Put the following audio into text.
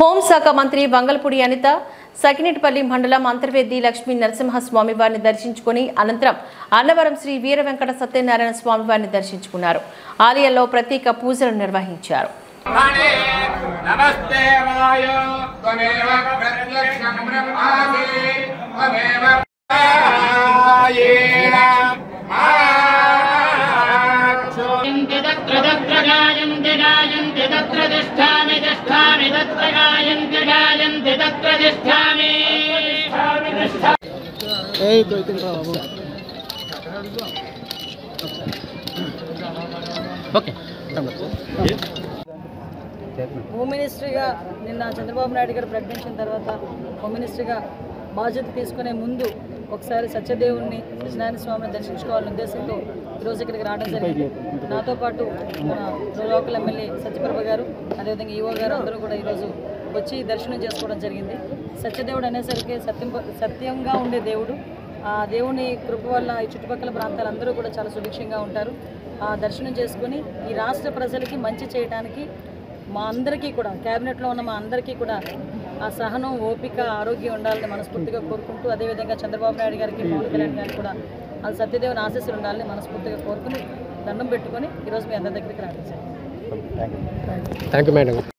హోంశాఖ మంత్రి వంగలపూడి అనిత సకినేటిపల్లి మండలం అంతర్వేది లక్ష్మీ నరసింహస్వామి వారిని దర్శించుకుని అనంతరం అన్నవరం శ్రీ వీర వెంకట సత్యనారాయణ స్వామి వారిని దర్శించుకున్నారు. ఆలయంలో ప్రత్యేక పూజలు నిర్వహించారు. హోమ్ మినిస్ట్రీగా నిన్న చంద్రబాబు నాయుడు గారు ప్రకటించిన తర్వాత హోమ్ మినిస్ట్రీగా బాధ్యత తీసుకునే ముందు ఒకసారి సత్యదేవుని సత్యనారాయణ స్వామిని దర్శించుకోవాలనే ఉద్దేశంతో ఈరోజు ఇక్కడికి రావడం జరిగింది. నాతో పాటు మన లోకల్ ఎమ్మెల్యే సత్యప్రభ గారు, అదేవిధంగా ఈవో గారు అందరూ కూడా ఈరోజు వచ్చి దర్శనం చేసుకోవడం జరిగింది. సత్యదేవుడు అనేసరికి సత్యంగా ఉండే దేవుడు. ఆ దేవుని కృప వల్ల ఈ చుట్టుపక్కల ప్రాంతాలందరూ కూడా చాలా సుభిక్షంగా ఉంటారు. ఆ దర్శనం చేసుకుని ఈ రాష్ట్ర ప్రజలకి మంచి చేయడానికి మా అందరికీ కూడా క్యాబినెట్లో ఉన్న మా అందరికీ కూడా ఆ సహనం, ఓపిక, ఆరోగ్యం ఉండాలని మనస్ఫూర్తిగా కోరుకుంటూ, అదేవిధంగా చంద్రబాబు నాయుడు గారికి, పవన్ కళ్యాణ్ గారికి కూడా ఆ సత్యదేవుని ఆశీస్సులు ఉండాలని మనస్ఫూర్తిగా కోరుకుని దండం పెట్టుకొని ఈరోజు మీ అందరి దగ్గరికి రావాలి. Thank you madam.